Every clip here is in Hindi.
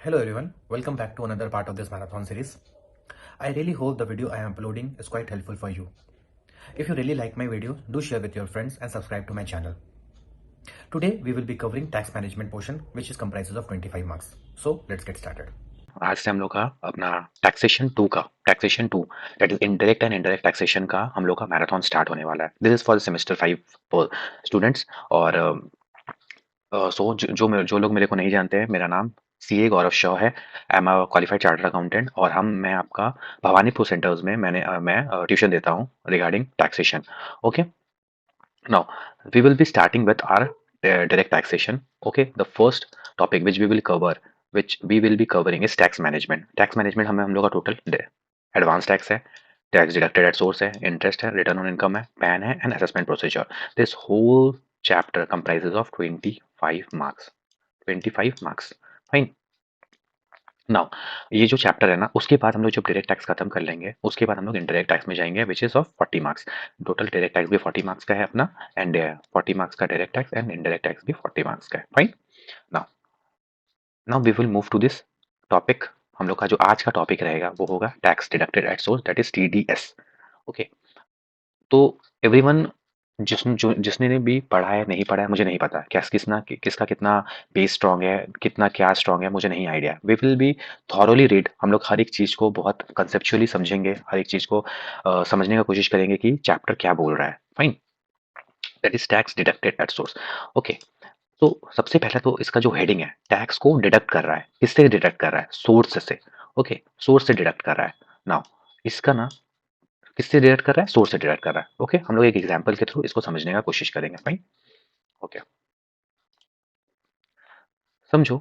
Hello everyone, welcome back to another part of this marathon series. I really hope the video I am uploading is quite helpful for you. If you really like my video, do share with your friends and subscribe to my channel. Today we will be covering tax management portion which is comprises of 25 marks. So let's get started. आज से हम लोग का अपना taxation two that is indirect and indirect taxation का हम लोग का मैराथन स्टार्ट होने वाला है। This is for semester 5 students. और जो लोग मेरे को नहीं जानते हैं, मेरा नाम सीए गौरव शॉ है। I am a qualified chartered accountant और मैं आपका भवानीपुर सेंटर्स में मैं ट्यूशन देता हूँ regarding taxation. Okay, now we will be starting with our direct taxation. Okay, the first topic which we will be covering is tax management. Tax management हमें हम लोग का टोटल एडवांस टैक्स है, टैक्स डिडक्टेड एट सोर्स है, इंटरेस्ट है, रिटर्न ऑन इनकम है, पैन है and assessment procedure. This whole chapter comprises of 25 marks. 25 marks, fine. Now ये जो चैप्टर है ना, उसके बाद हम लोग जब डायरेक्ट टैक्स खत्म कर लेंगे, उसके बाद हम लोग इनडायरेक्ट टैक्स में जाएंगे which is of 40 marks. Total direct tax भी 40 मार्क्स का है अपना, एंड 40 मार्क्स का direct tax and indirect tax भी 40 मार्क्स का है, fine. Now now we will move to this topic. हम लोग का जो आज का टॉपिक रहेगा वो होगा tax deducted at source, that is TDS. Okay, तो एवरीवन जिसने ने भी पढ़ा है नहीं पढ़ा है मुझे नहीं पता, क्या किसका कितना बेस स्ट्रांग है, कितना क्या स्ट्रांग है, मुझे नहीं idea. We will be thoroughly read, हम लोग हर एक चीज को बहुत कंसेप्चुअली समझेंगे, हर एक चीज को समझने का कोशिश करेंगे कि चैप्टर क्या बोल रहा है, fine. That is tax deducted at source. Okay, तो सबसे पहले तो इसका जो हेडिंग है, टैक्स को डिडक्ट कर रहा है, किससे डिडक्ट कर रहा है? सोर्स से। ओके, सोर्स से डिडक्ट कर रहा है। नाउ इसका ना किससे डिडक्ट कर रहा है? सोर्स से डिडक्ट कर रहा है। ओके, हम लोग एक एग्जांपल के थ्रू इसको समझने का कोशिश करेंगे, फाइन। ओके, समझो,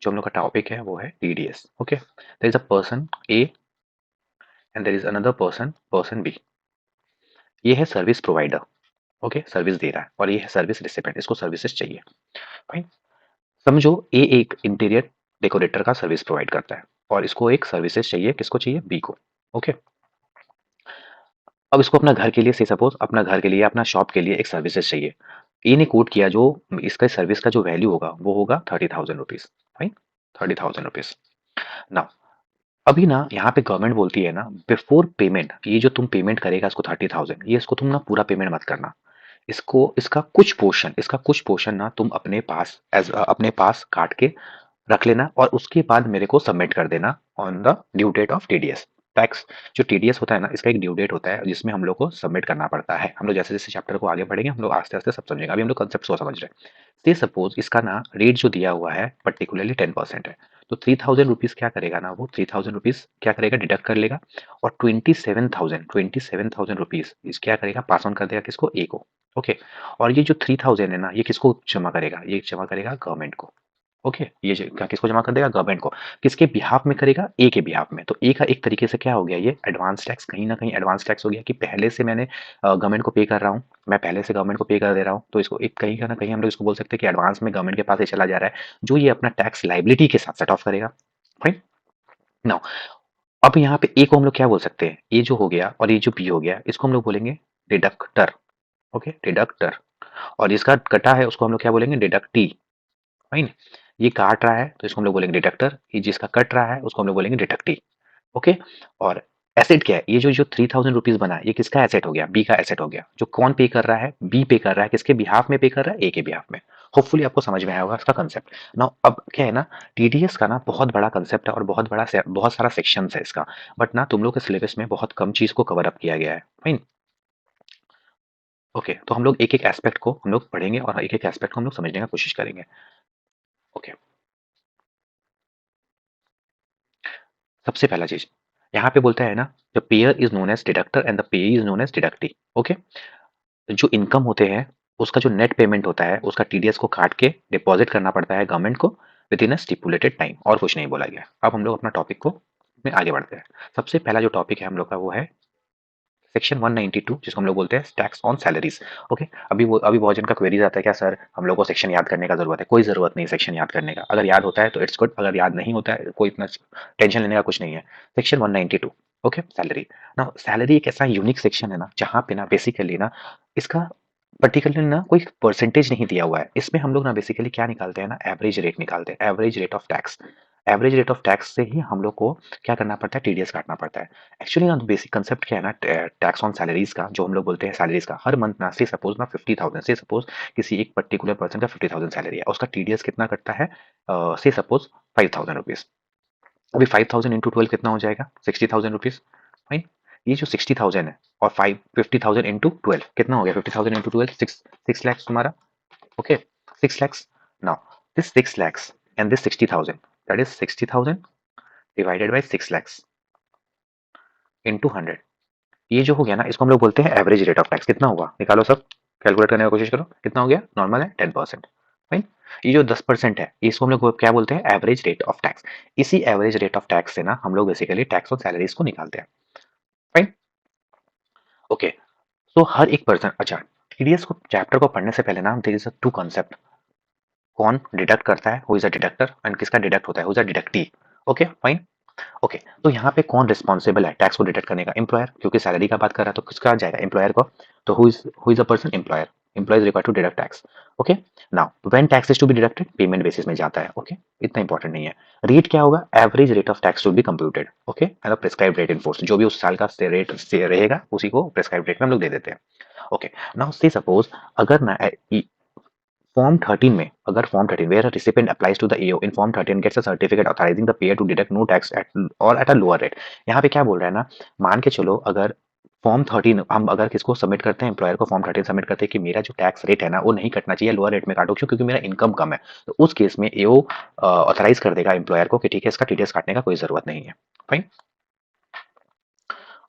जो हम लोग का टॉपिक है वो है TDS. Okay, there is a person A and there is another person B. ये है सर्विस प्रोवाइडर। ओके, सर्विस दे रहा है, और ये है सर्विस रिसिपेंट, इसको सर्विसेज चाहिए, फाइन। समझो ए एक इंटीरियर डेकोरेटर का सर्विस प्रोवाइड करता है और इसको एक सर्विसेज चाहिए, किसको चाहिए? बी को। ओके, अब इसको अपना घर के लिए, से सपोज अपना घर के लिए, अपना शॉप के लिए एक सर्विसेज चाहिए। ए ने कोट किया जो इसका सर्विस का जो वैल्यू होगा वो होगा 30,000 रुपीज, फाइन, 30,000 रुपीज। नाउ अभी ना यहाँ पे गवर्नमेंट बोलती है ना, बिफोर पेमेंट, ये जो तुम पेमेंट करेगा इसको 30,000, ये इसको तुम ना पूरा पेमेंट मत करना। इसको इसका कुछ पोर्शन ना तुम अपने पास काट के रख लेना, और उसके बाद मेरे को सबमिट कर देना on the due date of TDS. Tax जो टीडीएस होता है ना, इसका एक ड्यू डेट होता है जिसमें हम लोग को सबमिट करना पड़ता है। हम लोग जैसे जैसे चैप्टर को आगे बढ़ेंगे, हम लोग आस्ते आस्ते सब समझेंगे, अभी हम लोग कंसेप्ट को समझ रहे हैं। से सपोज इसका ना रेट जो दिया हुआ है पर्टिकुलरली 10% है, तो 3,000 रुपीज क्या करेगा ना, वो 3,000 रुपीज क्या करेगा? डिडक्ट कर लेगा, और 27,000 क्या करेगा? पास ऑन कर देगा, किसको? ए को। ओके, और ये जो 3,000 है ना, ये किसको जमा करेगा? ये जमा करेगा गवर्नमेंट को। ओके, किसको जमा कर देगा? गवर्नमेंट को। किसके बिहाफ में करेगा? ए के बिहाफ में। तो ए का एक तरीके से क्या हो गया, ये एडवांस टैक्स, कहीं ना कहीं एडवांस टैक्स हो गया कि पहले से मैंने गवर्नमेंट को पे कर रहा हूँ, मैं पहले से गवर्नमेंट को पे कर दे रहा हूँ, तो इसको एक कहीं ना कहीं हम लोग इसको बोल सकते हैं कि एडवांस में गवर्नमेंट के पास ये चला जा रहा है, जो ये अपना टैक्स लाइबिलिटी के साथ सेट ऑफ करेगा, फाइन। नाउ अब यहाँ पे ए को हम लोग क्या बोल सकते हैं? ए जो हो गया और ये जो बी हो गया, इसको हम लोग बोलेंगे डिडक्टर। Okay, deductor. और जिसका कटा है उसको हम लोग क्या बोलेंगे? Deductee, fine. ये काट रहा है तो इसको हम लोग बोलेंगे डिडक्टर, ये जिसका कट रहा है उसको हम लोग बोलेंगे डिडक्टी। ओके, और एसेट क्या है? ये जो जो 3,000 रुपीज बना है, ये किसका एसेट हो गया? बी का एसेट हो गया। जो कौन पे कर रहा है? बी पे कर रहा है। किसके बिहाफ में पे कर रहा है? ए के बिहाफ में। होपफुली आपको समझ में आया होगा इसका कंसेप्ट। नाउ अब क्या है ना, टीडीएस का ना बहुत बड़ा कंसेप्ट है और बहुत सारा सेक्शन है इसका, बट ना तुम लोग के सिलेबस में बहुत कम चीज को कवर अप किया गया है, फाइन। ओके, तो हम लोग एक एक एस्पेक्ट को हम लोग पढ़ेंगे और एक एक एस्पेक्ट को हम लोग समझने का कोशिश करेंगे। ओके, सबसे पहला चीज यहाँ पे बोलता है ना, the payer is known as deductor and the payee is known as deductee. Okay, जो इनकम होते हैं उसका जो नेट पेमेंट होता है, उसका टीडीएस को काट के डिपॉजिट करना पड़ता है गवर्नमेंट को with in a stipulated time, और कुछ नहीं बोला गया। अब हम लोग अपना टॉपिक को में आगे बढ़ते हैं। सबसे पहला जो टॉपिक है हम लोग का वो है सेक्शन 192, जिसको हम लोग बोलते हैं टैक्स ऑन सैलरीज। ओके, अभी बहुत जन का क्वेरीज आता है, क्या सर हम लोग को सेक्शन याद करने का जरूरत है? कोई जरूरत नहीं सेक्शन याद करने का, अगर याद होता है तो इट्स गुड, अगर याद नहीं होता है कोई इतना टेंशन लेने का कुछ नहीं है। Section 192, okay, salary. ना सैलरी एक ऐसा यूनिक सेक्शन है ना, जहाँ पे ना बेसिकली ना इसका पर्टिकुलरली ना कोई परसेंटेज नहीं दिया हुआ है। इसमें हम लोग ना बेसिकली क्या निकालते हैं ना, एवरेज रेट निकालते हैं, average rate of tax. Average rate of tax से ही हम लोग को क्या करना पड़ता है, टीडीएस काटना पड़ता है। एक्चुअली ना बेसिक कंसेप्ट क्या है ना, टैक्स ऑन सैलरीज का, जो हम लोग बोलते हैं सैलरीज का, हर मंथ ना से सपोज ना 50,000 से सपोज किसी एक पर्टिकुलर पर्सन का 50,000 सैलरी है, उसका टीडीएस कितना कटता है, से सपोज 5,000 रुपीज। अभी 5,000 इंटू 12 कितना हो जाएगा, 60,000 रुपीज। फाइन। ये जो 60,000 है और 50,000 इंटू 12 कितना हो गया, 50,000 इंटू 12 6 लैक्स तुम्हारा। Okay, 6 lakhs. Now, this 6 lakhs and this 60,000, that is 60,000 divided by 6 lakhs into 100. ये जो हो गया ना, इसको हम लोग बोलते हैं एवरेज रेट ऑफ टैक्स। कितना हुआ निकालो सब, कैलकुलेट करने की कोशिश करो, कितना हो गया, नॉर्मल है 10%। फाइन। ये जो 10% है, इसको हम लोग क्या बोलते हैं, एवरेज रेट ऑफ टैक्स। इसी एवरेज रेट ऑफ टैक्स से ना हम लोग बेसिकली टैक्स ऑन सैलरीज को निकालते हैं। फाइन। ओके। तो हर एक पर्सन, अच्छा, टीडीएस को चैप्टर को पढ़ने से पहले ना there is a two concept. कौन डिडक्ट करता है, who is a deductor, and किसका डिडक्ट होता है, who is a deductee. Okay fine. Okay, तो यहाँ पे कौन रिस्पॉन्सिबल है टैक्स को डिडक्ट करने का, एम्प्लॉयर, क्योंकि सैलरी का बात कर रहा है तो किसका जाएगा, एम्प्लॉयर को। तो who is a person, employer. Employer is required to deduct tax. Okay. Now when tax is to be deducted, payment basis में जाता है। ओके, इतना इंपॉर्टेंट नहीं है। रेट क्या होगा, average rate of tax to be computed. Okay, मतलब प्रिस्क्राइब रेट इन फोर्स, जो भी उस साल का रेट से रहेगा उसी को प्रिस्क्राइब रेट में हम लोग दे देते हैं। ओके। नाउ से सपोज अगर ना फॉर्म 13 में, अगर form 13 where a recipient applies to the AO in form 13 gets a certificate authorizing the payer to deduct no tax at a lower rate। यहाँ पे क्या बोल रहा है ना, मान के चलो अगर फॉर्म 13 हम अगर किसको सबमिट करते हैं, एम्प्लॉयर को फॉर्म 13 सबमिट करते हैं कि मेरा जो टैक्स रेट है ना वो नहीं कटना चाहिए, लोअर रेट में काटो, क्यों, क्योंकि मेरा इनकम कम है। तो उस केस में एओ ऑथराइज कर देगा एम्प्लॉयर को कि ठीक है, इसका टीडीएस काटने का कोई जरूरत नहीं है। फाइन।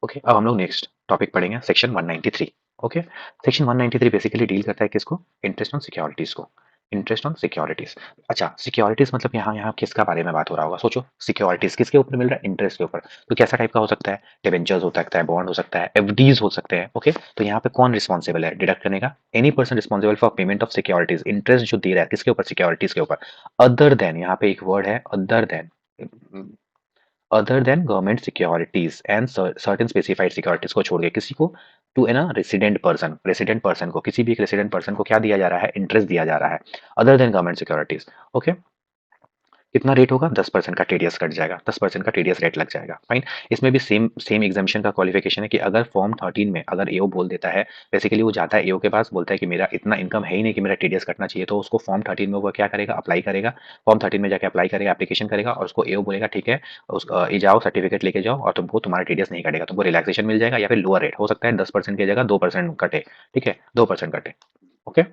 ओके, अब हम लोग नेक्स्ट टॉपिक पढ़ेंगे, section 193। Okay, section 193 basically deal करता है किसको, इंटरेस्ट ऑन सिक्योरिटीज को। Interest on securities. अच्छा, सिक्योरिटीज मतलब यहाँ यहाँ किसका बारे में बात हो रहा होगा, सोचो, सिक्योरिटीज किसके ऊपर मिल रहा है, इंटरेस्ट के ऊपर। तो कैसा टाइप का हो सकता है, डिबेंचर्स हो सकता है, बॉन्ड हो सकता है, एफडीज हो सकते हैं। ओके, तो यहाँ पे कौन रिस्पॉन्सिबल है डिडक्ट करने का, any person responsible for payment of securities, interest जो दे रहा है किसके ऊपर, सिक्योरिटीज के ऊपर। अदर देन, यहाँ पे एक वर्ड है other than, other than government securities and certain specified securities को छोड़ के किसी को, to an resident person, resident person को, किसी भी एक रेसिडेंट पर्सन को क्या दिया जा रहा है, इंटरेस्ट दिया जा रहा है, other than government securities. Okay, कितना रेट होगा, 10% का टीडीएस कट जाएगा, 10% का टीडीएस रेट लग जाएगा। फाइन। इसमें भी सेम सेम एग्जामिशन का क्वालिफिकेशन है कि अगर फॉर्म 13 में अगर एओ बोल देता है, बेसिकली वो जाता है एओ के पास, बोलता है कि मेरा इतना इनकम है ही नहीं कि मेरा टीडीएस कटना चाहिए, तो उसको फॉर्म 13 में वो क्या करेगा, अप्लाई करेगा। फॉर्म 13 में जाके अप्लाई करेगा, एप्लीकेशन करेगा, और उसको एओ बोलेगा ठीक है, ये जाओ सर्टिफिकेट लेके जाओ और तुमको तुम्हारा टीडीएस नहीं कटेगा, तुमको रिलैक्सेशन मिल जाएगा, या फिर लोअर रेट हो सकता है, 10% की जगह 2% कटे। ठीक है, 2% कटे। ओके।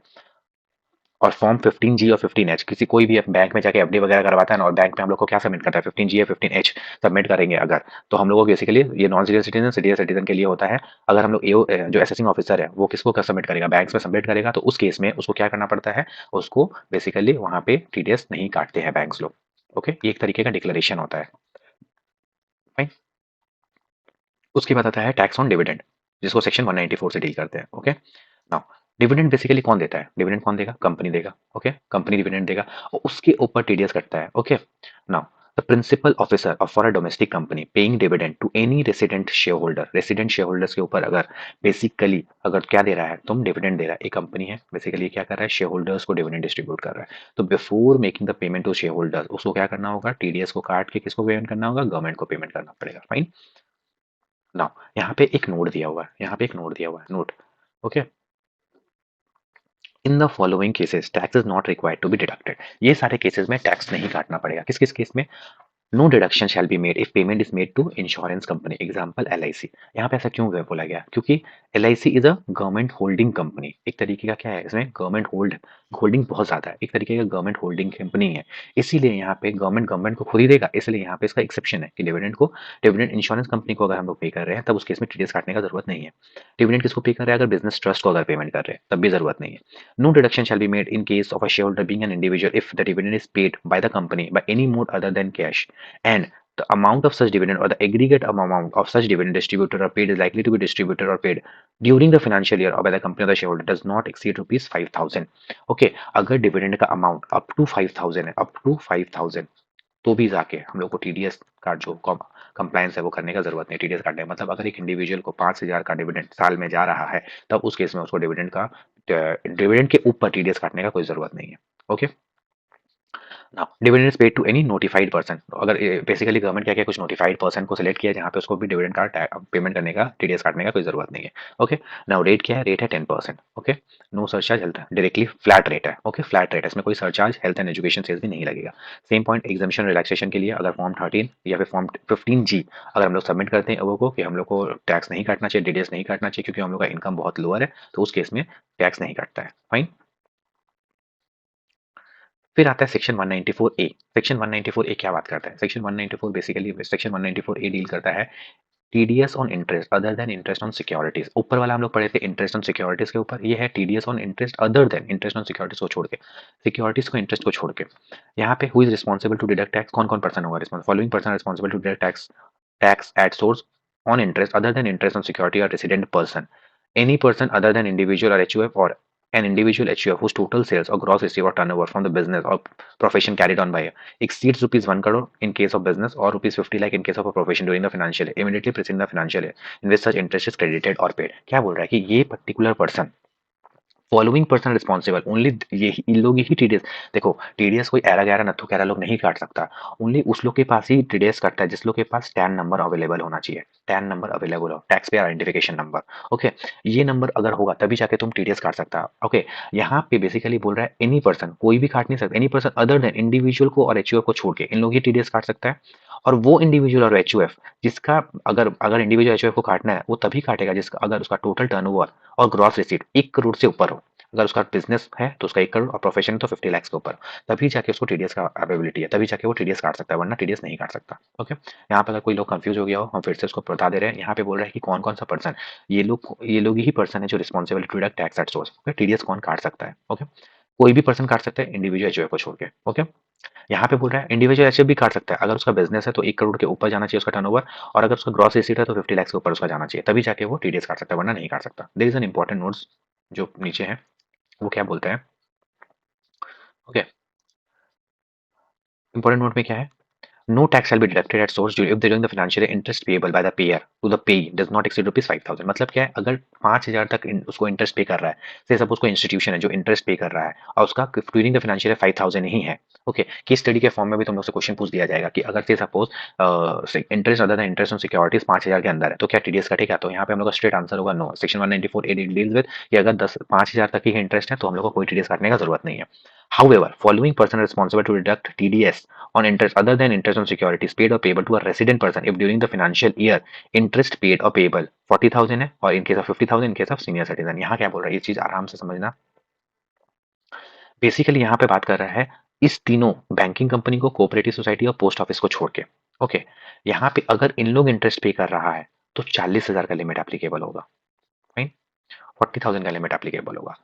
और फॉर्म 15G और 15H, किसी कोई भी बैंक में जाके एफडी वगैरह करवाता है ना, और बैंक में हम लोग को क्या सबमिट करता है, 15G या 15H सबमिट करेंगे अगर, तो हम लोगों को बेसिकली ये non senior citizen, senior citizen के लिए होता है। अगर हम लोग एओ जो असेसिंग ऑफिसर है वो किसको सबमिट करेगा, बैंक में सबमिट करेगा, तो उस केस में उसको क्या करना पड़ता है, उसको बेसिकली वहां पे टीडीएस नहीं काटते हैं बैंक्स लोग। ओके, ये एक तरीके का डिक्लेरेशन होता है। फाइन। उसके बाद आता है टैक्स ऑन डिविडेंड, जिसको सेक्शन 194 से डील करते हैं। ओके। नाउ डिविडेंड बेसिकली कौन देता है, डिविडेंड कौन देगा, कंपनी देगा। ओके, कंपनी डिविडेंड देगा और उसके ऊपर टीडीएस कटता है। Okay. Now the principal officer of for a domestic company paying dividend to any resident share holder, resident share holders के ऊपर अगर बेसिकली अगर क्या दे रहा है, तुम डिविडेंड दे रहा है, एक कंपनी है बेसिकली क्या कर रहा है, शेयर होल्डर्स को डिविडेंड डिस्ट्रीब्यूट कर रहा है, तो before making the payment to share holders उसको क्या करना होगा, टीडीएस को काट के किसको पेमेंट करना होगा, गवर्नमेंट को पेमेंट करना पड़ेगा। फाइन। नाउ यहाँ पे एक नोट दिया हुआ है, यहाँ पे एक नोट दिया हुआ है, note. Okay, in the following cases tax is not required to be deducted, ये सारे केसेस में टैक्स नहीं काटना पड़ेगा। किस किस केस में, no deduction shall be made if payment is made to insurance company, example LIC. यहाँ पे ऐसा क्यों बोला गया, क्योंकि LIC is a government holding company, एक तरीके का क्या है इसमें, गवर्नमेंट होल्डिंग बहुत ज्यादा है, एक तरीके का गवर्नमेंट होल्डिंग कंपनी है, इसीलिए यहाँ पे गवर्नमेंट को खुद ही देगा, इसलिए यहाँ पे इसका एक्सेप्शन है कि डिविडेंड इंश्योरेंस कंपनी को अगर हम लोग पे कर रहे हैं तब उस केस में टीडीएस काटने का जरूरत नहीं है। डिविडेंड किसको पे कर रहे हैं, अगर बिजनेस ट्रस्ट को अगर पेमेंट कर रहे हैं तब भी जरूरत नहीं है। No deduction shall be made in case of a share holder being an individual if the dividend is paid by the company by any mode other than cash, and the amount of such dividend or the aggregate amount of such dividend distributed or paid is likely to be distributed or paid during the financial year or by the company or the shareholder does not exceed rupees 5,000। Okay, अगर डिविडेंड का अमाउंट अप टू 5,000 है, अप टू 5,000, तो भी जाके हम लोग को टीडीएस का जो कंप्लायंस है वो करने का जरूरत नहीं, टीडीएस काटने का मतलब अगर एक इंडिविजुअल को 5,000 का डिविडेंड साल में जा रहा है तब उस केस में उसको डिविडेंड के ऊपर टीडीएस काटने का कोई जरूरत नहीं है। Okay. Now dividend is paid to any notified person. अगर बेसिकली गवर्नमेंट क्या क्या कुछ नोटिफाइड पर्सन को सिलेक्ट किया जहाँ पे उसको भी डिविडेंड का पेमेंट करने का टीडीएस काटने का कोई जरूरत नहीं है। ओके, नाउ रेट क्या है? रेट है 10%। Okay, no surcharge health directly flat rate है। ओके, फ्लैट रेट है, इसमें कोई surcharge health and education cess भी नहीं लगेगा। सेम पॉइंट एग्जामिशन रिलैक्सेशन के लिए अगर फॉर्म 13 या फिर फॉर्म 15G अगर हम लोग सबमिट करते हैं वो को कि हम लोग को टैक्स नहीं काटना चाहिए, टीडीएस नहीं काटना चाहिए क्योंकि हम लोग का इनकम बहुत लोअर है, तो उस केस में टैक्स नहीं काटता है। फाइन। फिर आता है सेक्शन 194 ए। सेक्शन 194 ए क्या बात करता है? सेक्शन 194 बेसिकली सेक्शन 194 ए डील करता है TDS on interest other than interest on securities. ऊपर वाला हम लोग पढ़े थे इंटरेस्ट ऑन सिक्योरिटीज के ऊपर, ये है TDS on interest other than interest on securities को छोड़ के, सिक्योरिटीज को इंटरेस्ट को छोड़ के। यहाँ पे who is responsible to deduct tax? कौन कौन पर्सन होगा responsible? Following person responsible to deduct tax at source on interest other than interest on security or resident person. Any person other than individual or HUF or an individual HUF whose total sales or gross receipt or turnover from the business or profession carried on by exceeds rupees 1 crore in case of business or rupees 50 lakh in case of a profession during the financial year immediately preceding the financial year in which such interest is credited or paid। क्या बोल रहा है कि ये particular person following person responsible only, ये इन लोग ही टीडीएस। देखो टीडीएस कोई ऐरा गैरा नत्थु कैरा लोग नहीं काट सकता, ओनली उस लोग के पास ही टीडीएस कटता है जिस लोग के पास टैन नंबर अवेलेबल होना चाहिए। टैन नंबर अवेलेबल हो, tax payer identification number. Okay, ये नंबर अगर होगा तभी जाके तुम टीडीएस काट सकता है। ओके, यहाँ पे बेसिकली बोल रहा है एनी पर्सन, कोई भी काट नहीं सकता, any person other than individual को और एचयूएफ को छोड़ के इन लोग ही टीडीएस काट सकता है। और वो इंडिविजुअल और एचयूएफ जिसका अगर अगर इंडिविजुअल एचयूएफ को काटना है वो तभी काटेगा जिसका अगर उसका टोटल टर्नओवर और ग्रॉस रिसीट 1 करोड़ से ऊपर हो। अगर उसका बिजनेस है तो उसका 1 करोड़ और प्रोफेशन है तो 50 लाख के ऊपर, तभी जाके उसको टीडीएस का अवेबिलिटी है, तभी जाके वो टीडीएस काट सकता है, वरना टीडीएस नहीं काट सकता। ओके, यहाँ पे अगर कोई लोग कंफ्यूज हो गया हो हम फिर से उसको बता दे रहे हैं। यहाँ पे बोल रहे हैं कि कौन कौन सा पर्सन, ये लोग ही पर्सन है जो responsible to deduct tax at source. Okay, TDS कौन काट सकता है? ओके, कोई भी पर्सन काट सकता है इंडिविजुअल एचयूएफ को छोड़ के। ओके, यहाँ पे बोल रहा है इंडिविजुअल एचयूएफ भी काट सकता है अगर उसका बिजनेस है तो 1 करोड़ के ऊपर जाना चाहिए उसका टर्नओवर, और अगर उसका ग्रॉस रिसीट है तो 50 लाख के ऊपर उसका जाना चाहिए, तभी जाके वो टीडीएस काट सकता है, वरना नहीं काट सकता। There is an important notes जो नीचे है, वो क्या बोलते हैं? ओके, इंपॉर्टेंट नोट में क्या है? No tax shall be deducted at source if during the financial year interest payable by the payer to the payee does not exceed rupees 5,000। मतलब क्या है? अगर 5,000 तक उसको इंटरेस्ट पे कर रहा है, से सपोज कोई इंस्टीट्यूशन है जो इंटरेस्ट पे कर रहा है और उसका ड्यूरिंग द फाइनेंशियल ईयर 5,000 ही है। ओके, केस स्टडी के फॉर्म में भी तुम लोग से क्वेश्चन पूछ दिया जाएगा कि अगर से suppose interest other than interest on securities 5,000 के अंदर है तो क्या टीडीएस कटेगा? तो यहाँ पे हम लोग का स्ट्रेट आंसर होगा no. Section 194 A deals with कि अगर 5,000 तक ही इंटरेस्ट है तो हम लोग को कोई टीडीएस काटने का जरूरत नहीं है। However, following person responsible to deduct TDS on interest other than interest on securities paid or payable to a resident person if during the financial year interest paid or payable 40,000 है और in case of 50,000 in case of senior citizen। यहाँ क्या बोल रहा है ये चीज आराम से समझना। बेसिकली यहाँ पे बात कर रहा है इस तीनों बैंकिंग कंपनी को, कोऑपरेटिव सोसाइटी और पोस्ट ऑफिस को छोड़ के। ओके, यहाँ पे अगर इन लोग इंटरेस्ट पे कर रहा है तो 40,000 का लिमिट एप्लीकेबल होगा। फाइन, 40,000 का लिमिट एप्लीकेबल होगा।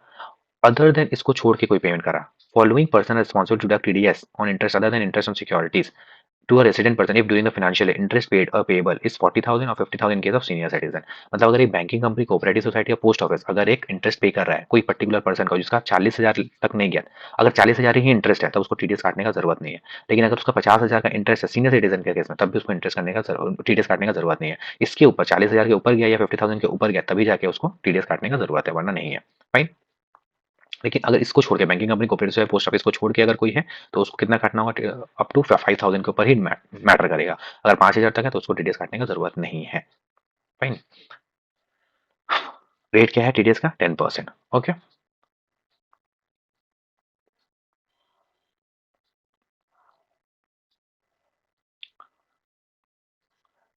अदर देन इसको छोड़ के कोई पेमेंट करा, following person responsible to deduct TDS on interest other than interest on securities to a resident person if during the financial year interest paid or payable is 40,000 or 50,000 in case of senior citizen। मतलब अगर एक बैंकिंग कंपनी, कोऑपरेटिव सोसाइटी या पोस्ट ऑफिस अगर एक इंटरेस्ट पे कर रहा है कोई पर्टिकुलर पर्सन को जिसका 40,000 तक नहीं गया, अगर 40,000 ही इंटरेस्ट है तब उसको टीडीएस काटने का जरूरत नहीं है। लेकिन अगर उसका 50,000 का इंटरेस्ट है सीनियर सिटीजन के केस में तब भी उसको इंटरेस्ट करने का टीडीएस काटने का जरूरत नहीं है। इसके ऊपर 40,000 के ऊपर गया या 50,000 के ऊपर गया तभी जाके उसको टीडीएस काटने का जरूरत है, वरना नहीं है। फाइन, लेकिन अगर इसको छोड़ के बैंकिंग कंपनी, कोऑपरेटिव या पोस्ट ऑफिस को छोड़ के अगर कोई है तो उसको कितना काटना होगा? अप टू 5,000 के ऊपर ही मैटर करेगा। अगर 5,000 तक है तो उसको टीडीएस काटने का जरूरत नहीं है। फाइन, रेट क्या है टीडीएस का? 10%। ओके,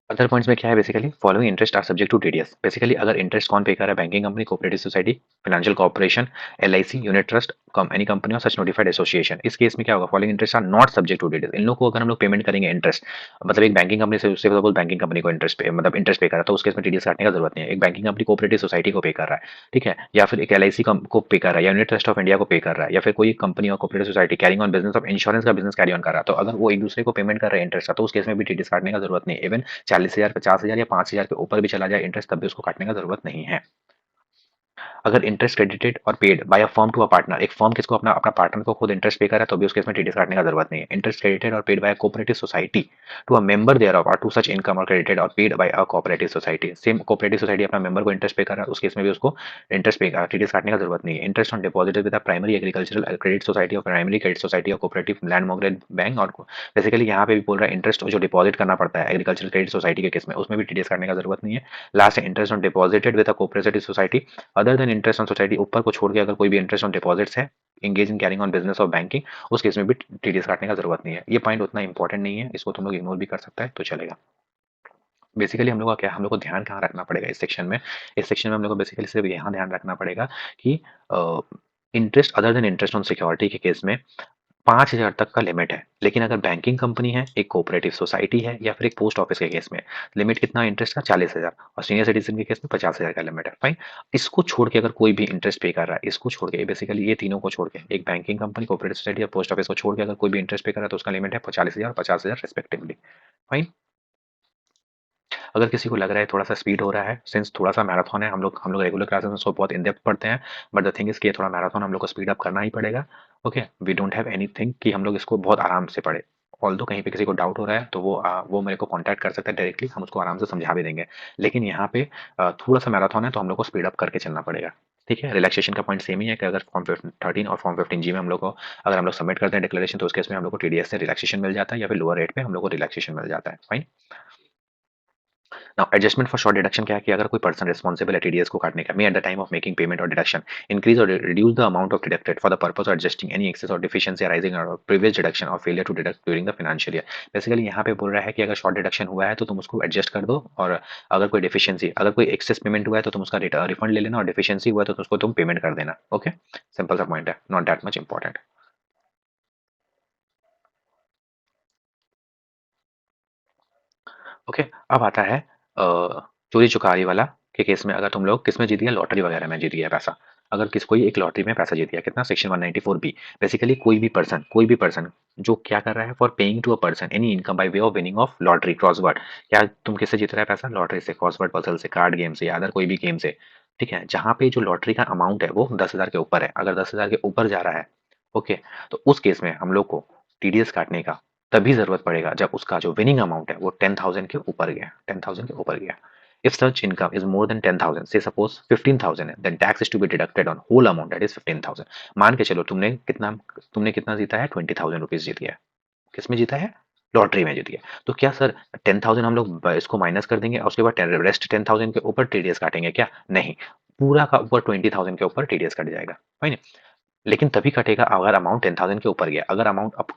अदर पॉइंट्स में क्या है? Basically following interest are subject to TDS. Basically अगर इंटरेस्ट कौन पे कर रहा है? Banking company, cooperative society, financial corporation, LIC, unit trust, any company और सच नोटिफाइड एसोसिएशन। इस केस में क्या होगा? Following interest are not subject to TDS. इन लोग को अगर हम लोग पेमेंट करेंगे इंटरेस्ट, मतलब एक बैंकिंग कंपनी से सपोज बैंकिंग कंपनी को इंटरेस्ट पे मतलब इंटरेस्ट पे कर रहा है तो उस केस में टीडीएस काटने का जरूरत नहीं है। एक बैंकिंग कंपनी कोऑपरेटिव सोसाइटी को पे कर रहा है, ठीक है, या फिर एक एलआईसी को पे कर रहा है, या यूनिट ट्रस्ट ऑफ इंडिया को पे कर रहा है, या फिर कोई कंपनी और cooperative society carrying on business of insurance का बिजनेस कैरी ऑन कर रहा है, तो अगर वो एक दूसरे को पेमेंट कर रहे हैं इंटरेस्ट का तो उस केस में भी टीडीएस काटने का जरूरत नहीं है। इवन 40,000, 50,000 या 5,000 के ऊपर भी चला जाए इंटरेस्ट तब भी उसको काटने का जरूरत नहीं है। अगर इंटरेस्ट क्रेडिटेड और paid by a firm to a partner, एक फर्म किसको अपना अपना पार्टनर को खुद इंटरेस्ट पे करे तो भी उस केस में टीडीएस काटने का जरूरत नहीं है। इंटरेस्ट क्रेडिटेड और paid by cooperative society to a member thereof, to such income और क्रेडिटेड और paid by a cooperative society, same cooperative society अपना मेंबर को इंटरेस्ट पे कर रहा है, उस केस में भी उसको इंटरेस्ट पे टीडीएस काटने का जरूरत नहीं है। Interest on deposit with a primary agricultural credit society और प्राइमरी क्रेडिट सोसाइटी और कोऑपरेटिव लैंड मॉर्गेज बैंक, और बेसिकली यहाँ पे भी बोल रहा है इंटरेस्ट जो डिपॉजिट करना पड़ता है एग्रीकल्चरल क्रेडिट सोसाइटी के केस में, उसमें भी टीडीएस काटने का जरूरत नहीं है। लास्ट है interest on deposited with a cooperative society other than interest on society, ऊपर को छोड़ के अगर कोई भी इंटरेस्ट ऑन डिपॉजिट्स है engage in carrying on business और बैंकिंग, उस केस में भी टीडीएस काटने का जरूरत नहीं है। ये पॉइंट उतना इंपॉर्टेंट नहीं है, इसको तुम लोग इग्नोर भी कर सकता है तो चलेगा। बेसिकली हम लोग का क्या, हम लोग को ध्यान कहाँ रखना पड़ेगा इस सेक्शन में, इस सेक्शन में हम लोग को बेसिकली सिर्फ यहाँ ध्यान रखना पड़ेगा कि interest other than interest on security के केस में 5,000 तक का लिमिट है, लेकिन अगर बैंकिंग कंपनी है, एक कोऑपरेटिव सोसाइटी है या फिर एक पोस्ट ऑफिस के केस में लिमिट कितना इंटरेस्ट का 40,000, और सीनियर सिटीजन के केस में 50,000 का लिमिट है। फाइन, इसको छोड़ के अगर कोई भी इंटरेस्ट पे कर रहा है, इसको छोड़ के बेसिकली ये तीनों को छोड़ के, एक बैंकिंग कंपनी, कोऑपरेटिव सोसाइटी और पोस्ट ऑफिस को छोड़ के अगर कोई भी इंटरेस्ट पे कर रहा है तो उसका लिमिट है 40,000 और 50,000 रिस्पेक्टिवली। फाइन, अगर किसी को लग रहा है थोड़ा सा स्पीड हो रहा है, सिंस थोड़ा सा मैराथन है, हम लोग रेगुलर क्लासेस में उसको बहुत इन डेप्थ पढ़ते हैं, बट द थिंग इज कि ये थोड़ा मैराथन हम लोग को स्पीड अप करना ही पड़ेगा। Okay, we don't have anything कि हम लोग इसको बहुत आराम से पढ़े। ऑल्दो कहीं पे किसी को डाउट हो रहा है तो वो मेरे को कांटेक्ट कर सकता है डायरेक्टली, हम उसको आराम से समझा भी देंगे। लेकिन यहाँ पे थोड़ा सा मैराथन है तो हम लोग को स्पीड अप करके चलना पड़ेगा। ठीक है, रिलैक्सेशन का पॉइंट सेम ही है कि अगर फॉर्म 13 और फॉर्म 15G में हम लोग को, अगर हम लोग सबमिट करते हैं डिक्लेरेशन, तो उस केस में हम लोग को टीडीएस से रिलैक्सेशन मिल जाता है या फिर लोअर रेट पे हम लोग को रिलैक्सेशन मिल जाता है। Fine, now adjustment for short deduction क्या है कि अगर कोई पर्सन रिस्पॉन्सिबल है टीडीएस को काटने का, may at the time of making payment और डिडक्शन इंक्रीज और reduce the amount of deducted for the purpose of adjusting any excess और deficiency arising out of previous deduction और failure to deduct during the financial year. Basically यहाँ पे बोल रहा है कि अगर शॉर्ट डिडक्शन हुआ है तो तुम उसको एडजस्ट कर दो, और अगर कोई डिफिशियंसी, अगर कोई एक्सेस पेमेंट हुआ है तो तुम उसका रिफंड ले लेना, और डिफिशियंसी हुआ है तो उसको तुम पेमेंट कर देना। ओके, सिंपल सा पॉइंट है, not that much important. Okay, अब आता है चोरी चुकारी वाला के केस में, अगर तुम लोग किस में जीत गया, लॉटरी वगैरह में जीत गया पैसा, अगर किस कोई एक लॉटरी में पैसा जीत गया, कितना, सेक्शन 194B। बेसिकली कोई भी पर्सन जो क्या कर रहा है, for paying to a person any income by way of winning of lottery crossword, क्या तुम किससे जीत रहा है पैसा, लॉटरी से, क्रॉसवर्ड पजल से, कार्ड गेम से, या अदर कोई भी गेम से। ठीक है, जहां पे जो लॉटरी का अमाउंट है वो 10,000 के ऊपर है, अगर 10,000 के ऊपर जा रहा है, ओके, तो उस केस में हम लोग को टीडीएस काटने का तभी जरूरत पड़ेगा जब उसका जो विनिंग अमाउंट है वो 10,000 के ऊपर गया, 10,000 के ऊपर गया। If such income is more than 10,000, say suppose 15,000 है, then tax is to be deducted on whole amount, that is 15,000। मान के चलो तुमने कितना जीता है, 20,000 रुपीज जीत गया। किसमें जीता है, लॉटरी में जीत गया। तो क्या सर 10,000 हम लोग इसको माइनस कर देंगे और उसके बाद रेस्ट 10,000 के ऊपर टीडीएस काटेंगे क्या, नहीं, पूरा का ऊपर 20,000 के ऊपर टीडीएस कट जाएगा। फाइन, लेकिन तभी कटेगा अगर अमाउंट 10,000 के ऊपर गया, अगर अमाउंट अप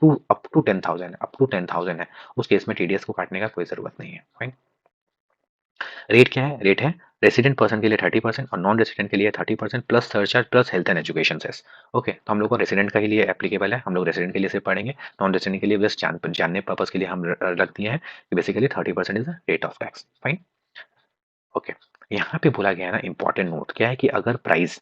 टू 10,000 है, उस केस में टीडीएस को काटने का कोई जरूरत नहीं है। फाइन, रेट क्या है, रेट है रेसिडेंट पर्सन के लिए 30% और नॉन रेसिडेंट के लिए 30% plus surcharge plus health and education cess. Okay, तो हम लोग को रेसिडेंट का ही लिए एप्लीकेबल है, हम लोग रेसिडेंट के लिए सिर्फ पढ़ेंगे, नॉन रेसिडेंट के लिए बस जानने पर्पज के लिए हम रख दिए हैं कि basically 30% is the rate of tax. Fine, okay, यहाँ पे बोला गया है ना, इंपॉर्टेंट नोट क्या है कि अगर प्राइस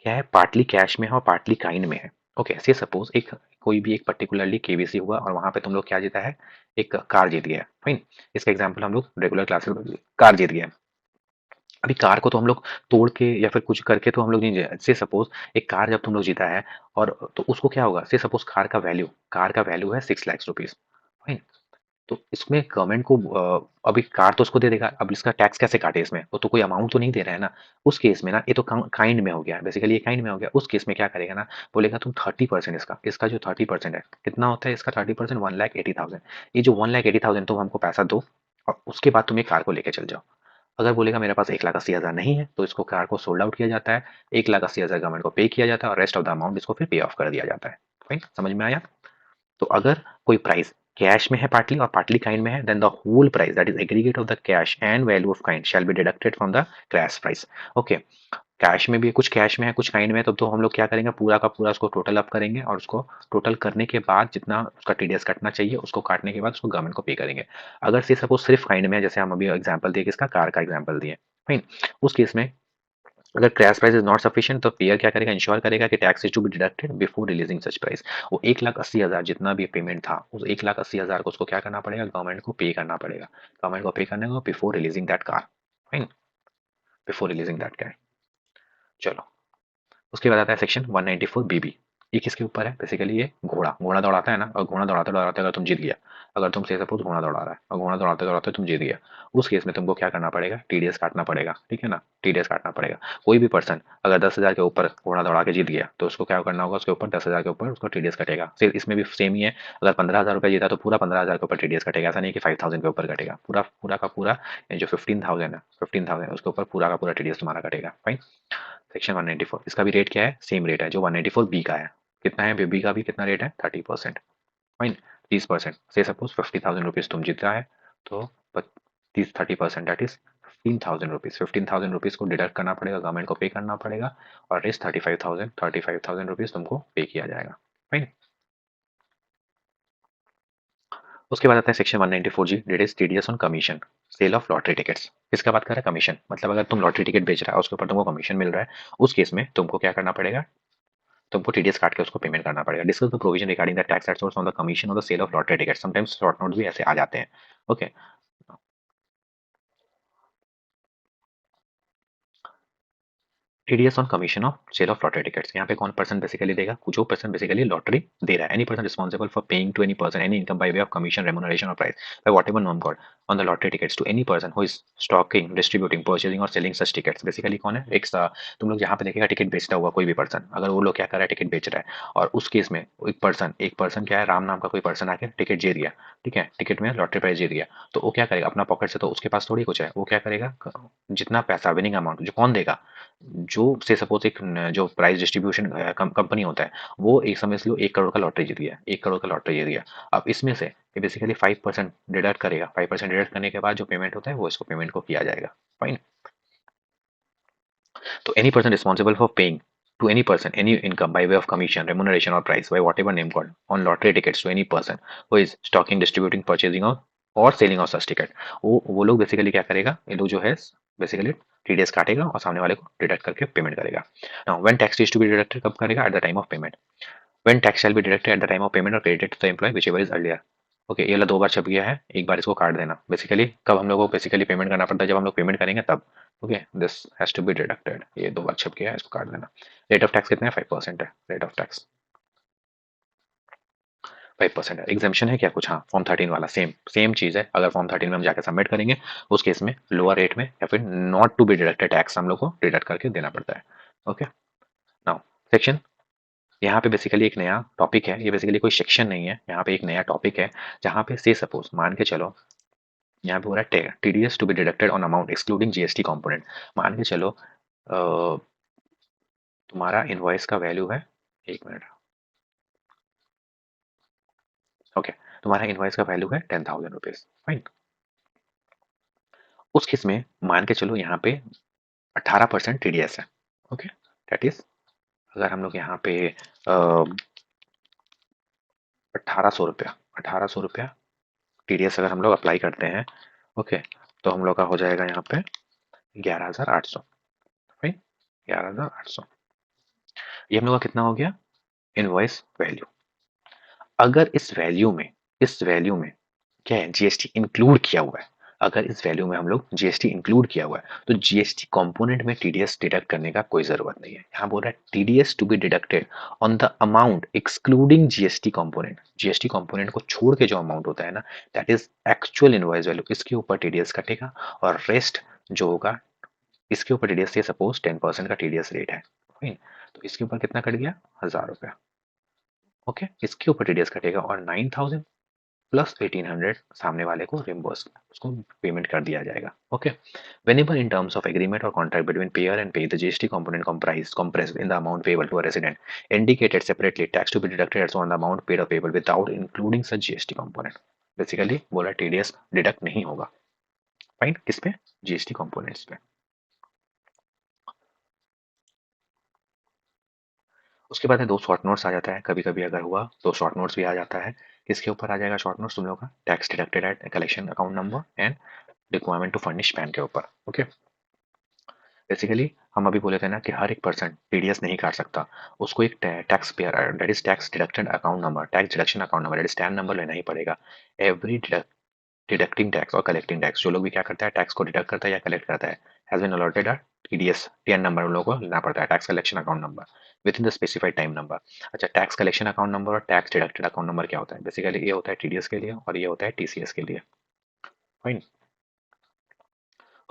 क्या है, पार्टली कैश में है और पार्टली काइंड में है। ओके, से सपोज एक कोई भी एक पर्टिकुलरली केबीसी हुआ और वहां पे तुम लोग क्या जीता है, एक कार जीत गया। फाइन, इसका एग्जांपल हम लोग रेगुलर क्लासेस में, कार जीत गया। अभी कार को तो हम लोग तोड़ के या फिर कुछ करके तो हम लोग नहीं, से सपोज एक कार जब तुम लोग जीता है और तो उसको क्या होगा, से सपोज कार का वैल्यू है 6 लाख रुपीज। फाइन, तो इसमें गवर्नमेंट को अभी कार तो उसको दे देगा, अब इसका टैक्स कैसे काटे, इसमें वो तो कोई अमाउंट तो नहीं दे रहा है ना। उस केस में ना ये तो काइंड में हो गया, बेसिकली ये काइंड में हो गया। उस केस में क्या करेगा ना, बोलेगा तुम 30%, इसका इसका जो 30% है, कितना होता है इसका 30%, 1,80,000। ये जो 1,80,000 तुम हमको पैसा दो और उसके बाद तुम ये कार को लेके चल जाओ। अगर बोलेगा मेरे पास 1,80,000 नहीं है तो इसको कार को सोल्ड आउट किया जाता है, 1,80,000 गवर्नमेंट को पे किया जाता है और रेस्ट ऑफ द अमाउंट इसको फिर पे ऑफ कर दिया जाता है। फाइन, समझ में आया। तो अगर कोई प्राइस कैश में है पार्टली और पार्टली काइंड में है, then the whole price that is aggregate of the cash and value of kind shall be deducted from the crash price. Okay, cash में भी कुछ कैश में है कुछ काइंड में है, तब तो हम लोग क्या करेंगे, पूरा का पूरा उसको टोटल अप करेंगे और उसको टोटल करने के बाद जितना उसका टीडीएस कटना चाहिए उसको काटने के बाद उसको गवर्नमेंट को पे करेंगे। अगर से सपोज सिर्फ काइंड में है, जैसे हम अभी एग्जांपल दिए किसका, कार का एग्जांपल दिए। फाइन, उस केस में अगर crash price is not sufficient तो पेयर क्या करेगा, इंश्योर करेगा कि tax is to be deducted before releasing such price. वो 1,80,000 जितना भी पेमेंट था, उस 1,80,000 को उसको क्या करना पड़ेगा, गवर्नमेंट को पे करना पड़ेगा। गवर्नमेंट को पे करने को before releasing that car. Fine, before releasing that car. चलो, उसके बाद आता है सेक्शन 194 बीबी। ये किसके ऊपर है? बेसिकली ये घोड़ा घोड़ा दौड़ाता है ना, और घोड़ा दौड़ाते दौड़ाते अगर तुम जीत गया, अगर तुम से सपोज घोड़ा दौड़ा रहा है और घोड़ा दौड़ाते दौड़ाते तुम जीत गया, उस केस में तुमको क्या करना पड़ेगा? टीडीएस काटना पड़ेगा, ठीक है ना, टीडीएस काटना पड़ेगा। कोई भी पर्सन अगर 10,000 के ऊपर घोड़ा दौड़ा के जीत गया तो उसको क्या करना होगा? उसके ऊपर 10,000 के ऊपर उसको टीडीएस कटेगा। सिर्फ इसमें भी सेम ही है, अगर 15,000 रुपये जीता तो पूरा 15,000 के ऊपर टीडीएस कटेगा। ऐसा नहीं कि 5,000 के ऊपर कटेगा, पूरा पूरा का पूरा। ये जो 15,000 है, 15,000 उसके ऊपर पूरा का पूरा टीडीएस तुम्हारा कटेगा। फाइन। सेक्शन 194 इसका भी रेट क्या है? सेम रेट है जो 194 बी का है। कितना है बी का भी? कितना रेट है? 30%। फाइन। 30%। से सपोज 50,000 रुपीज तुम जीता है, तो 30% दैट इज 15,000 रुपीज। 15,000 रुपीज को डिडक्ट करना पड़ेगा, गवर्नमेंट को पे करना पड़ेगा, और रेस्ट 35,000 रुपीज तुमको पे किया जाएगा। फाइन। उसके बाद आता है section 194 G, that is TDS on commission sale of lottery tickets. किसका बात कर रहा है? कमीशन। मतलब अगर तुम लॉटरी टिकट बेच रहा है, उसके ऊपर तुमको कमीशन मिल रहा है, उस केस में तुमको क्या करना पड़ेगा? तुमको टीडीएस काट के उसको पेमेंट करना पड़ेगा। Discuss the provision regarding the tax at source on the commission और the sale of lottery ticket. Sometimes short note भी ऐसे आ जाते हैं। Okay. TDS on commission of sale of lottery tickets. यहाँ पे कौन पर्सन बेसिकली देगा? जो पर्सन बेसिकली लॉटरी दे रहा है। Any person responsible for paying to any person any income by way of commission, remuneration और प्राइस बाय व्हाटएवर नॉर्म called on the lottery tickets to any person who is stocking, distributing, purchasing और सेलिंग सच टिकट्स। बेसिकली कौन है? तुम लोग यहाँ पे देखेगा टिकट बेचता हुआ कोई भी पर्सन, अगर वो लोग क्या कर रहा है? टिकट बेच रहा है, और उस केस में एक पर्सन क्या है? राम नाम का कोई पर्सन आके टिकट जीत गया, ठीक है, टिकट में लॉटरी प्राइस जीत गया, तो वो क्या करेगा? अपना पॉकेट से तो उसके पास थोड़ी कुछ है, वो क्या करेगा? जितना पैसा विनिंग अमाउंट जो कौन देगा? जो से सपोज एक जो प्राइस डिस्ट्रीब्यूशन कंपनी होता है, वो एक समझ लो 1 करोड़ का लॉटरी जीत गया, 1 करोड़ का लॉटरी जीत गया। अब इसमें से ये बेसिकली 5% डिडक्ट करेगा। 5% डिडक्ट करने के बाद जो पेमेंट होता है वो इसको पेमेंट को किया जाएगा। फाइन। तो any person responsible for paying to any person any income by way of commission, remuneration or price by whatever name called on lottery tickets to any person who is stocking, distributing, purchasing और सेलिंग ऑफ सच टिकट, वो लोग बेसिकली क्या करेगा? ये लोग जो है बेसिकली टीडीएस काटेगा और सामने वाले को डिडक्ट करके पेमेंट करेगा। Now when tax is to be deducted, कब करेगा? At the time of payment. When tax shall be deducted at the time of payment और credited to the employee whichever is earlier. Okay, ये वाला 2 बार छप गया है, एक बार इसको काट देना। बेसिकली कब हम लोग को बेसिकली पेमेंट करना पड़ता है? जब हम लोग पेमेंट करेंगे तब। Okay, this has to be deducted. ये 2 बार छप गया है, इसको काट देना। रेट ऑफ टैक्स कितना है? 5% है रेट ऑफ टैक्स। 5% है। एग्जामेशन है क्या कुछ? हाँ, फॉर्म 13 वाला सेम सेम चीज है। अगर फॉर्म 13 में हम जाकर सबमिट करेंगे, उस केस में लोअर रेट में या फिर not to be deducted tax हम लोग को डिडक्ट करके देना पड़ता है। ओके। नाउ सेक्शन, यहाँ पे बेसिकली एक नया टॉपिक है, ये बेसिकली कोई सेक्शन नहीं है, यहाँ पे एक नया टॉपिक है, जहाँ पे से सपोज मान के चलो, यहाँ पे हो रहा है TDS to be deducted on amount excluding GST component. मान के चलो तुम्हारा इनवॉइस का वैल्यू है, 1 मिनट, ओके, तुम्हारा इनवॉइस का वैल्यू है 10,000 रुपीज। फाइन। उस केस में मान के चलो यहाँ पे 18% टीडीएस है। ओके, दैट इज, अगर हम लोग यहाँ पे 1800 रुपया, 1800 रुपया टीडीएस अगर हम लोग अप्लाई करते हैं, ओके, तो हम लोग का हो जाएगा यहाँ पे 11,800। फाइन। 11,800, ये हम लोग का कितना हो गया? Invoice value. अगर इस वैल्यू में क्या है? जीएसटी इंक्लूड किया हुआ है। अगर इस वैल्यू में हम लोग जीएसटी इंक्लूड किया हुआ है, तो जीएसटी कंपोनेंट में टीडीएस डिडक्ट करने का कोई जरूरत नहीं है। यहाँ बोल रहा है TDS to be deducted on the amount excluding GST component. GST component को छोड़ के जो अमाउंट होता है ना, that is actual invoice value, इसके ऊपर टीडीएस कटेगा, और रेस्ट जो होगा इसके ऊपर टीडीएस से सपोज 10% का टीडीएस रेट है, fine? तो इसके ऊपर कितना कट गया? 1,000 रुपया। ओके, इसके ऊपर टीडीएस कटेगा, और 9,000 प्लस 1,800 सामने वाले को रिम्बर्स, उसको पेमेंट कर दिया जाएगा। Okay, whenever in terms of agreement or contract between payer and pay, the GST component compressed in the amount payable to a resident indicated separately, tax to be deducted also on the amount paid or payable without including such GST component। Basically बोला टीडीएस डिडक्ट नहीं होगा। फाइन। किस पे? जीएसटी कंपोनेंट्स पे। उसके बाद है 2 शॉर्ट नोट्स आ जाता है, कभी कभी अगर हुआ तो शॉर्ट नोट्स भी आ जाता है। किसके ऊपर आ जाएगा शॉर्ट नोट्स तुम लोग का? Tax deducted at collection account number and requirement to furnish PAN के ऊपर। ओके, बेसिकली हम अभी बोले थे ना कि हर एक पर्सन टीडीएस नहीं काट सकता, उसको एक tax payer that is tax deducted account number, tax deduction account number that is tan number लेना ही पड़ेगा। एवरी डिडक्टिंग टैक्स और कलेक्टिंग टैक्स, जो लोग भी क्या करता है टैक्स को डिडक्ट करता है या कलेक्ट करता है, has been allotted a TDS TN number हम लोगों को लेना पड़ता है, tax collection account number within the specified time number. अच्छा, टैक्स कलेक्शन अकाउंट नंबर और टैक्स डिडक्टेड अकाउंट नंबर क्या होता है? बेसिकली ये होता है टीडीएस के लिए और ये होता है टीसीएस के लिए। फाइन।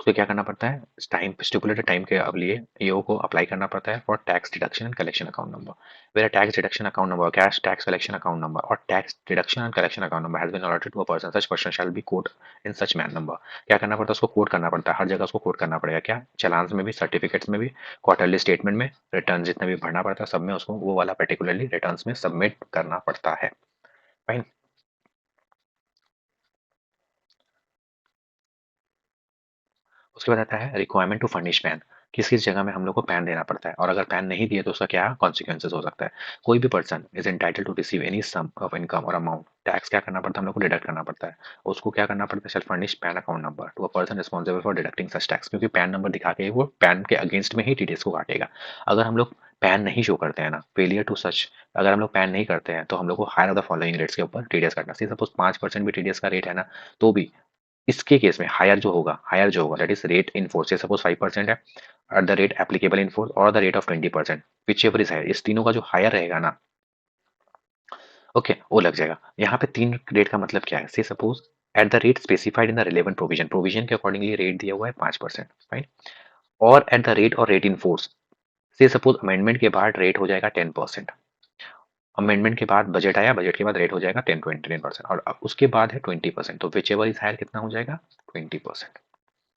उसको क्या करना पड़ता है, टाइम स्टिपुलेटेड टाइम के अब लिए ईओ को अप्लाई करना पड़ता है for tax deduction and collection account number, where tax deduction account number, cash tax collection account number और tax deduction and collection account number has been allotted to a person, such person shall be code in such man number. क्या करना पड़ता है, उसको कोड करना पड़ता है, हर जगह उसको कोड करना पड़ेगा, क्या चालान में भी, सर्टिफिकेट्स में भी, क्वार्टरली स्टेटमेंट में, रिटर्न जितने भी भरना पड़ता है सब में उसको वो वाला पर्टिकुलरली रिटर्न में सबमिट करना पड़ता है। फाइन। उसके बाद आता है रिक्वायरमेंट टू फर्निश पैन, किस किस जगह में हम लोग को पैन देना पड़ता है और अगर पैन नहीं दिए तो उसका क्या कॉन्सिक्वेंसेज हो सकता है। कोई भी person is entitle to receive any sum of income और अमाउंट, टैक्स क्या करना पड़ता है, हम लोग को डिडक्ट करना पड़ता है। उसको क्या करना पड़ता है, shall furnish PAN account number to a person responsible for deducting such tax, क्योंकि पैन नंबर दिखा के वो पैन के अगेंस्ट में ही टीडीएस को काटेगा। अगर हम लोग पैन नहीं शो करते हैं ना, फेलियर टू सच, अगर हम लोग पैन नहीं करते हैं तो हम लोग को higher of the following rates के ऊपर टीडीएस काटना। सी सपोज 5% भी टीडीएस का रेट है ना, तो भी इसके केस में हायर जो होगा that is rate in force, से सपोज 5% है, at the rate applicable in force और the rate of 20%, whichever is higher, इस तीनों का जो हायर रहेगा ना, ओके वो लग जाएगा। यहाँ पे 3 रेट का मतलब क्या है, से suppose eight the rate specified in the relevant provision, provision के अकॉर्डिंगली रेट दिया हुआ है 5%, फाइन, और एट द रेट और रेट इन फोर्स, से सपोज अमेंडमेंट के बाद रेट हो जाएगा 10%, अमेंडमेंट के बाद बजट आया, बजट के बाद रेट हो जाएगा 10% और अब उसके बाद है 20%, तो विच एवर इज हायर कितना हो जाएगा 20%,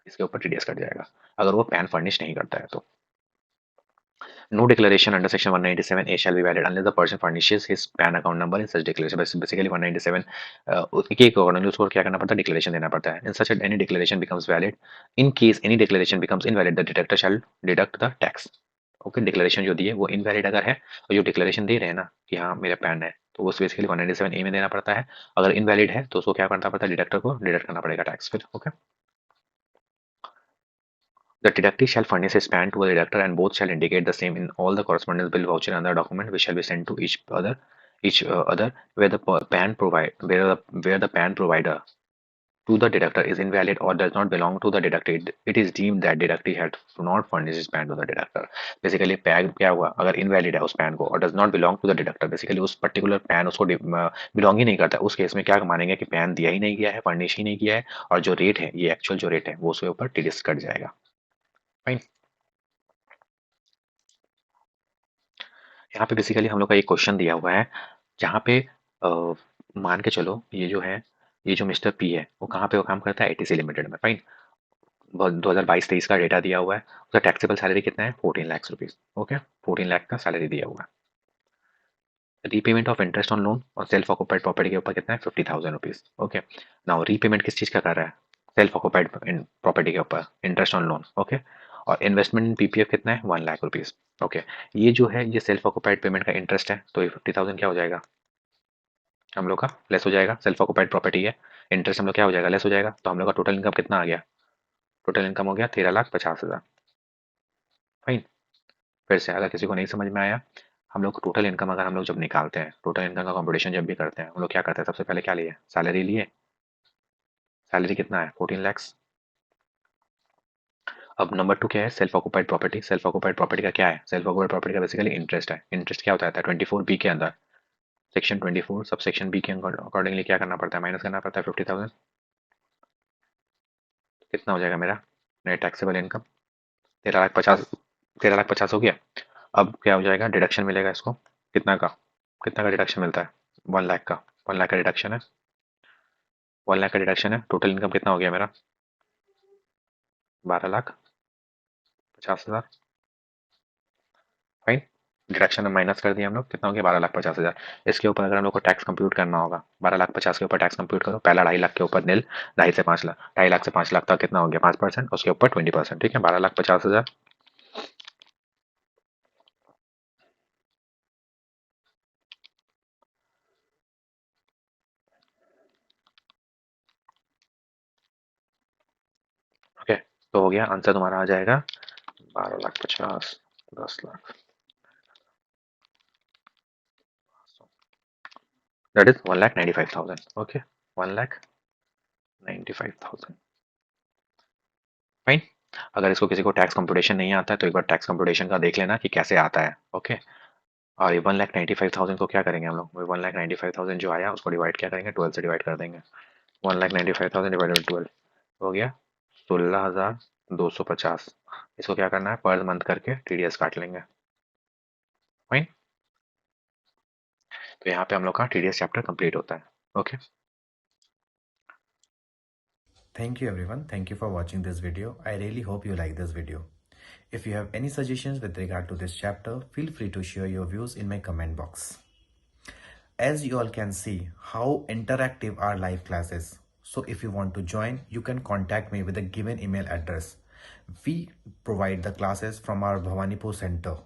इसके ऊपर टीडीएस कट जाएगा अगर वो पैन फर्निश नहीं करता है तो। No declaration under section 197 A shall be valid unless the person furnishes his PAN account number in such declaration। Basically 197 के अकॉर्डिंगली उसको क्या करना पड़ता है, डिक्लेरेशन देना पड़ता है। In such any declaration becomes valid, in case any declaration becomes invalid the deductor shall deduct the tax. Okay, declaration जो दी है वो इनवैलिड अगर है, और जो डिक्लेरेशन दे रहे हैं ना कि हाँ मेरा पैन है, तो वो बेसिकली 197 ए में देना पड़ता है। अगर इनवैलिड है तो उसको क्या करना पड़ता है, डिडक्टर को डिडक्ट करना पड़ेगा टैक्स फिर। Okay, the deductee shall furnish a span to a deductor and both shall indicate the same in all the correspondence bill voucher and other document which shall be sent to each other where the pan provide where the pan provider to the deductor is invalid or does not belong to the deductor, it is deemed that deductee had not furnished his pan to the deductor। Basically PAN क्या हुआ, अगर इनवैलिड है उस पैन को और does not belong to the deductor, basically उस पर्टिकुलर पैन उसको बिलोंग ही नहीं करता, उस केस में क्या मानेंगे कि पैन दिया ही नहीं गया है, फर्निश ही नहीं किया है, और जो रेट है ये एक्चुअल जो रेट है वो उसके ऊपर टीडीएस कट जाएगा। फाइन। यहाँ पे बेसिकली हम लोग का एक क्वेश्चन दिया हुआ है जहाँ पे मान के चलो ये जो है, ये जो मिस्टर पी है वो कहाँ पे वो काम करता है, एटीसी लिमिटेड में। फाइन। 2022-23 का डेटा दिया हुआ है, उसका टैक्सेबल सैलरी कितना है, 14 लाख रुपीज। ओके, 14 लाख का सैलरी दिया हुआ है। Repayment of interest on loan और सेल्फ ऑक्युपाइड प्रॉपर्टी के ऊपर कितना है, 50,000 रुपीज। ओके, नाउ रीपेमेंट किस चीज का कर रहा है, सेल्फ ऑक्युपाइड प्रॉपर्टी के ऊपर इंटरेस्ट ऑन लोन। ओके, और इन्वेस्टमेंट इन पीपीएफ कितना है, 1 लाख रुपीज। ओके, ये जो है ये सेल्फ ऑक्युपाइड पेमेंट का इंटरेस्ट है, तो ये 50,000 क्या हो जाएगा हम लोग का, लेस हो जाएगा, सेल्फ ऑक्युपाइड प्रॉपर्टी है, इंटरेस्ट हम लोग क्या हो जाएगा, लेस हो जाएगा, तो हम लोग का टोटल इनकम कितना आ गया, टोटल इनकम हो गया 13,50,000। फाइन। फिर से अगर किसी को नहीं समझ में आया, हम लोग टोटल इनकम अगर हम लोग जब निकालते हैं, टोटल इनकम का कंपटीशन जब भी करते हैं, हम लोग क्या करते हैं, सबसे पहले क्या लिए, सैलरी लिए, सैलरी कितना है 14 लैक्स। अब नंबर 2 क्या है, self occupied property. Self occupied property का क्या है, सेल्फ ऑक्युपाइड प्रॉपर्टी का बेसिकली इंटरेस्ट है। इंटरेस्ट क्या होता है 24 बी के अंदर, सेक्शन 24 सब सेक्शन बी के अकॉर्डिंगली क्या करना पड़ता है, माइनस करना पड़ता है 50,000। कितना हो जाएगा मेरा नेट टैक्सेबल इनकम, 13,50,000, 13,50,000 हो गया। अब क्या हो जाएगा, डिडक्शन मिलेगा इसको, कितना का, कितना का डिडक्शन मिलता है, 1 लाख का, 1 लाख का डिडक्शन है, 1 लाख का डिडक्शन है। टोटल इनकम कितना हो गया मेरा, 12,50,000। फाइन। डिडक्शन में माइनस कर दिया हम लोग, कितना हो गया 12,50,000। इसके ऊपर अगर हम लोग को टैक्स कंप्यूट करना होगा, 12,50,000 के ऊपर टैक्स कंप्यूट करो, पहला 2.5 लाख के ऊपर नील, 2.5 से 5 लाख, 2.5 लाख से 5 लाख तक कितना हो गया 5%, उसके ऊपर 20%, ठीक है 12,50,000। ओके, तो हो गया आंसर तुम्हारा आ जाएगा 12,50,000, 10 lakh, that is 1,95,000। Okay, 1,95,000। Fine. अगर इसको किसी को टैक्स कंप्यूटेशन नहीं आता है तो एक बार टैक्स कंप्यूटेशन का देख लेना कि कैसे आता है। ओके, और ये 1,95,000 को क्या करेंगे हम लोग, 1,95,000 जो आया उसको डिवाइड क्या करेंगे, 12 से डिवाइड कर देंगे। 1,95,000 डिवाइडेड बाई 12 हो गया 16,250। इसको क्या करना है, पर मंथ करके टीडीएस काट लेंगे। फाइन, तो यहाँ पे हम लोग का टीडीएस चैप्टर कंप्लीट होता है। Okay, Thank you everyone. Thank you for watching this video. I really hope you like this video. If you have any suggestions with regard to this chapter, feel free to share your views in my comment box. As you all can see how interactive our live class is. So if you want to join, you can contact me with the given email address. We provide the classes from our Bhawanipur center.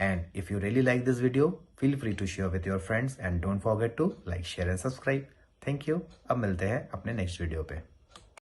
And if you really like this video, feel free to share with your friends and don't forget to like, share and subscribe. Thank you. अब मिलते हैं अपने next video पे.